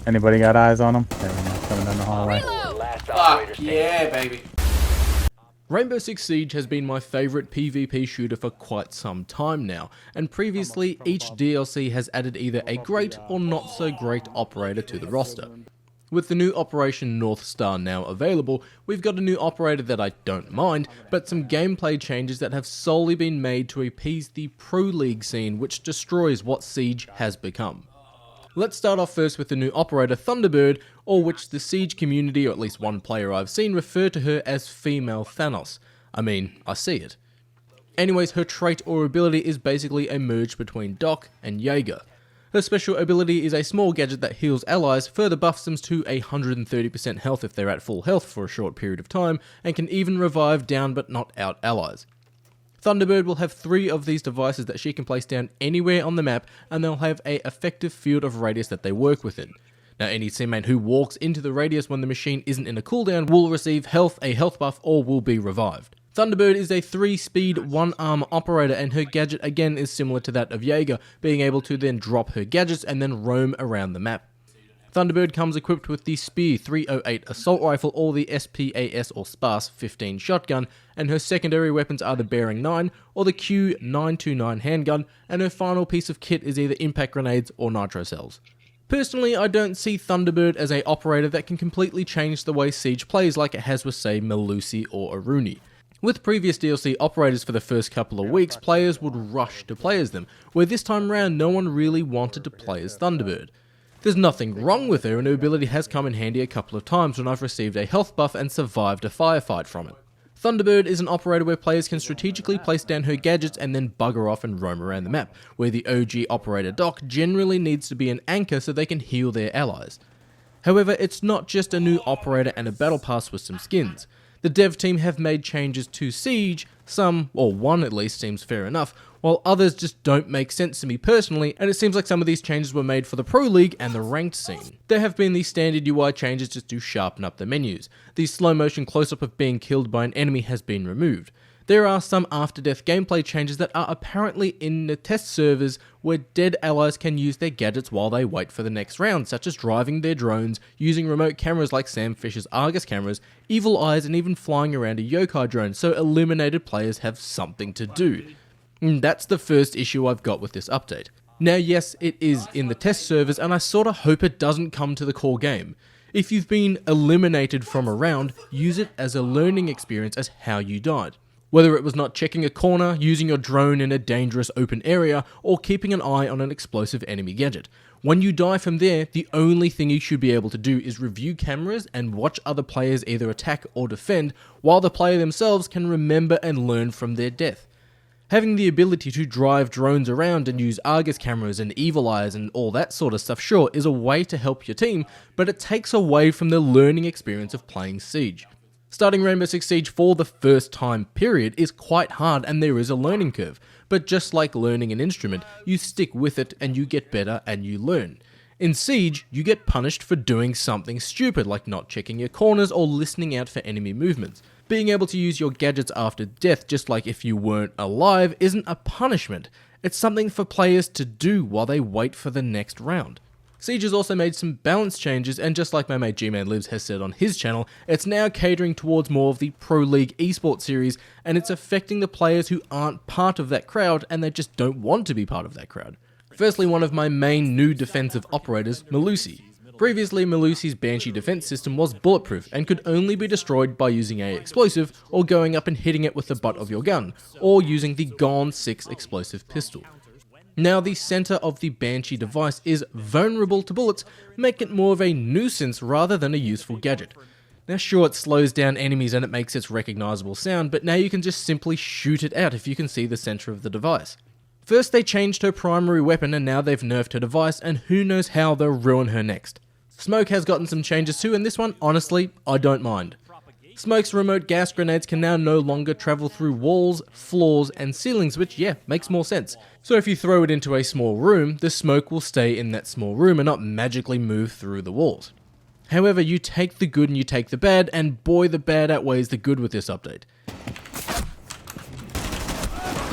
Anybody got eyes on him? There we go, coming down the hallway. Fuck yeah, baby. Rainbow Six Siege has been my favourite PvP shooter for quite some time now, and previously each DLC has added either a great or not so great operator to the roster. With the new Operation North Star now available, we've got a new operator that I don't mind, but some gameplay changes that have solely been made to appease the Pro League scene, which destroys what Siege has become. Let's start off first with the new operator Thunderbird, or which the Siege community, or at least one player I've seen, refer to her as female Thanos. I mean, I see it. Anyways, her trait or ability is basically a merge between Doc and Jaeger. Her special ability is a small gadget that heals allies, further buffs them to 130% health if they're at full health for a short period of time, and can even revive down but not out allies. Thunderbird will have 3 of these devices that she can place down anywhere on the map, and they'll have an effective field of radius that they work within. Now, any teammate who walks into the radius when the machine isn't in a cooldown will receive health, a health buff, or will be revived. Thunderbird is a 3-speed, 1-arm operator, and her gadget again is similar to that of Jaeger, being able to then drop her gadgets and then roam around the map. Thunderbird comes equipped with the Spear 308 assault rifle or the SPAS or SPAS 15 shotgun, and her secondary weapons are the Bearing 9 or the Q929 handgun, and her final piece of kit is either impact grenades or nitro cells. Personally, I don't see Thunderbird as an operator that can completely change the way Siege plays like it has with, say, Melusi or Aruni. With previous DLC operators for the first couple of weeks, players would rush to play as them, where this time around no one really wanted to play as Thunderbird. There's nothing wrong with her, and her ability has come in handy a couple of times when I've received a health buff and survived a firefight from it. Thunderbird is an operator where players can strategically place down her gadgets and then bugger off and roam around the map, where the OG operator Doc generally needs to be an anchor so they can heal their allies. However, it's not just a new operator and a battle pass with some skins. The dev team have made changes to Siege, some, or one at least, seems fair enough, while others just don't make sense to me personally, and it seems like some of these changes were made for the Pro League and the ranked scene. There have been the standard UI changes just to sharpen up the menus. The slow motion close-up of being killed by an enemy has been removed. There are some after-death gameplay changes that are apparently in the test servers where dead allies can use their gadgets while they wait for the next round, such as driving their drones, using remote cameras like Sam Fisher's Argus cameras, evil eyes, and even flying around a yokai drone, so eliminated players have something to do. And that's the first issue I've got with this update. Now yes, it is in the test servers, and I sorta hope it doesn't come to the core game. If you've been eliminated from a round, use it as a learning experience as how you died. Whether it was not checking a corner, using your drone in a dangerous open area, or keeping an eye on an explosive enemy gadget. When you die from there, the only thing you should be able to do is review cameras and watch other players either attack or defend, while the player themselves can remember and learn from their death. Having the ability to drive drones around and use Argus cameras and evil eyes and all that sort of stuff, sure, is a way to help your team, but it takes away from the learning experience of playing Siege. Starting Rainbow Six Siege for the first time period is quite hard, and there is a learning curve, but just like learning an instrument, you stick with it and you get better and you learn. In Siege, you get punished for doing something stupid like not checking your corners or listening out for enemy movements. Being able to use your gadgets after death, just like if you weren't alive, isn't a punishment. It's something for players to do while they wait for the next round. Siege has also made some balance changes, and just like my mate G-Man Lives has said on his channel, it's now catering towards more of the Pro League esports series, and it's affecting the players who aren't part of that crowd and they just don't want to be part of that crowd. Firstly, one of my main new defensive operators, Melusi. Previously, Melusi's Banshee defense system was bulletproof and could only be destroyed by using an explosive or going up and hitting it with the butt of your gun, or using the Gone 6 explosive pistol. Now the center of the Banshee device is vulnerable to bullets, making it more of a nuisance rather than a useful gadget. Now sure, it slows down enemies and it makes its recognizable sound, but now you can just simply shoot it out if you can see the center of the device. First they changed her primary weapon and now they've nerfed her device, and who knows how they'll ruin her next. Smoke has gotten some changes too, and this one, honestly, I don't mind. Smoke's remote gas grenades can now no longer travel through walls, floors, and ceilings, which, yeah, makes more sense. So if you throw it into a small room, the smoke will stay in that small room and not magically move through the walls. However, you take the good and you take the bad, and boy, the bad outweighs the good with this update.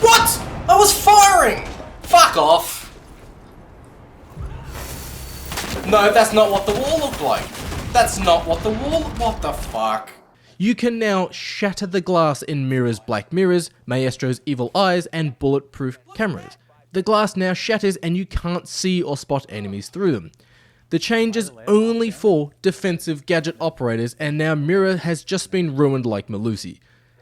What? I was firing! Fuck off! No, that's not what the wall looked like. That's not what the wall... What the fuck? You can now shatter the glass in Mirror's black mirrors, Maestro's evil eyes, and bulletproof cameras. The glass now shatters and you can't see or spot enemies through them. The change is only for defensive gadget operators, and now Mirror has just been ruined like Melusi.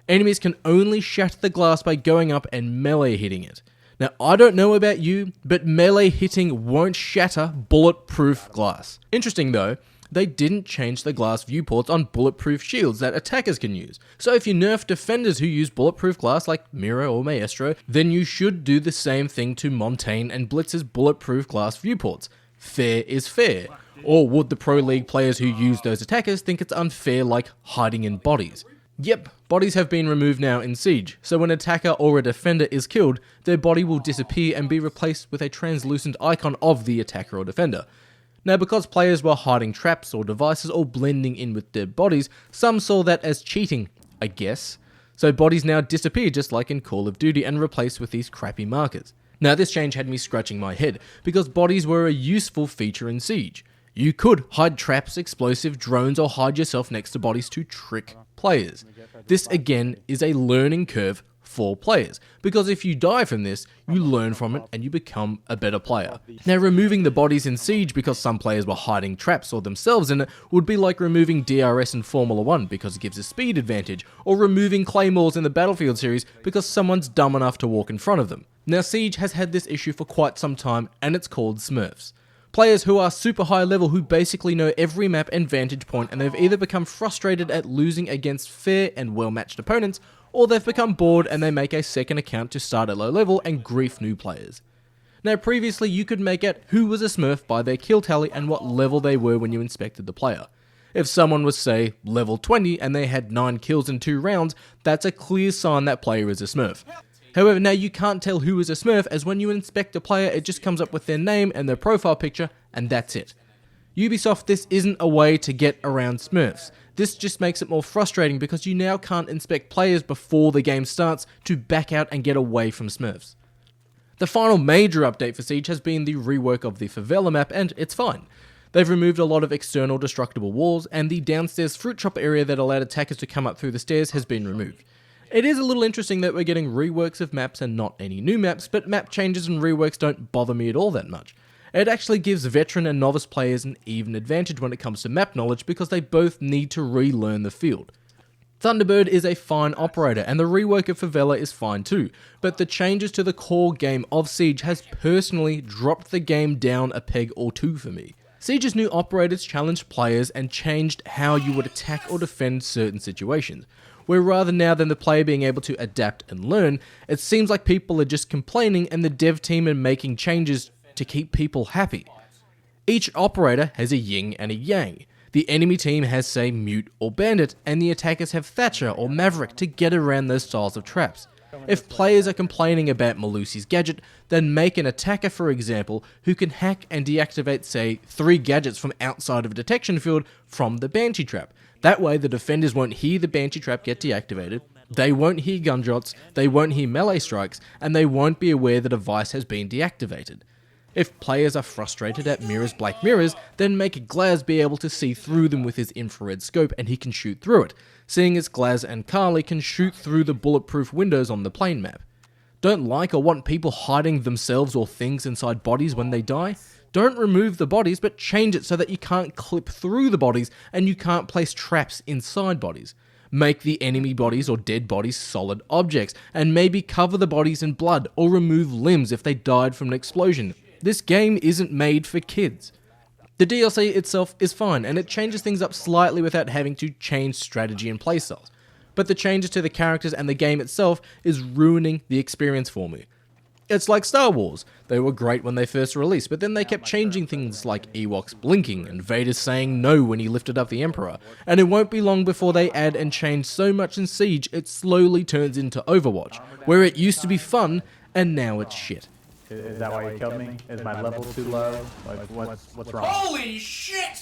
Enemies can only shatter the glass by going up and melee hitting it. Now, I don't know about you, but melee hitting won't shatter bulletproof glass. Interesting though, they didn't change the glass viewports on bulletproof shields that attackers can use. So if you nerf defenders who use bulletproof glass like Mira or Maestro, then you should do the same thing to Montaigne and Blitz's bulletproof glass viewports. Fair is fair. Or would the Pro League players who use those attackers think it's unfair, like hiding in bodies? Yep, bodies have been removed now in Siege, so when an attacker or a defender is killed, their body will disappear and be replaced with a translucent icon of the attacker or defender. Now, because players were hiding traps or devices or blending in with dead bodies, some saw that as cheating, I guess. So bodies now disappear just like in Call of Duty and replaced with these crappy markers. Now, this change had me scratching my head, because bodies were a useful feature in Siege. You could hide traps, explosive, drones, or hide yourself next to bodies to trick players. This again is a learning curve for players, because if you die from this, you learn from it and you become a better player. Now, removing the bodies in Siege because some players were hiding traps or themselves in it would be like removing DRS in Formula 1 because it gives a speed advantage, or removing claymores in the Battlefield series because someone's dumb enough to walk in front of them. Now, Siege has had this issue for quite some time, and it's called Smurfs. Players who are super high level who basically know every map and vantage point, and they've either become frustrated at losing against fair and well-matched opponents, or they've become bored and they make a second account to start at low level and grief new players. Now, previously you could make out who was a Smurf by their kill tally and what level they were when you inspected the player. If someone was, say, level 20 and they had 9 kills in 2 rounds, that's a clear sign that player is a Smurf. However, now you can't tell who is a Smurf, as when you inspect a player, it just comes up with their name and their profile picture, and that's it. Ubisoft, this isn't a way to get around Smurfs. This just makes it more frustrating because you now can't inspect players before the game starts to back out and get away from Smurfs. The final major update for Siege has been the rework of the favela map, and it's fine. They've removed a lot of external destructible walls, and the downstairs fruit shop area that allowed attackers to come up through the stairs has been removed. It is a little interesting that we're getting reworks of maps and not any new maps, but map changes and reworks don't bother me at all that much. It actually gives veteran and novice players an even advantage when it comes to map knowledge because they both need to relearn the field. Thunderbird is a fine operator, and the rework of Favela is fine too, but the changes to the core game of Siege has personally dropped the game down a peg or two for me. Siege's new operators challenged players and changed how you would attack or defend certain situations, where rather now than the player being able to adapt and learn, it seems like people are just complaining and the dev team are making changes to keep people happy. Each operator has a yin and a yang. The enemy team has, say, Mute or Bandit, and the attackers have Thatcher or Maverick to get around those styles of traps. If players are complaining about Melusi's gadget, then make an attacker, for example, who can hack and deactivate, say, 3 gadgets from outside of a detection field from the Banshee trap. That way the defenders won't hear the Banshee trap get deactivated, they won't hear gunshots, they won't hear melee strikes, and they won't be aware the device has been deactivated. If players are frustrated at Mira's black mirrors, then make Glaz be able to see through them with his infrared scope and he can shoot through it, seeing as Glaz and Carly can shoot through the bulletproof windows on the plane map. Don't like or want people hiding themselves or things inside bodies when they die? Don't remove the bodies, but change it so that you can't clip through the bodies and you can't place traps inside bodies. Make the enemy bodies or dead bodies solid objects, and maybe cover the bodies in blood or remove limbs if they died from an explosion. This game isn't made for kids. The DLC itself is fine, and it changes things up slightly without having to change strategy and playstyles. But the changes to the characters and the game itself is ruining the experience for me. It's like Star Wars. They were great when they first released, but then they kept changing things like Ewoks blinking and Vader saying no when he lifted up the Emperor, and it won't be long before they add and change so much in Siege it slowly turns into Overwatch, where it used to be fun and now it's shit. Is that why you killed me? Is my level too low? Like, what's wrong? Holy shit!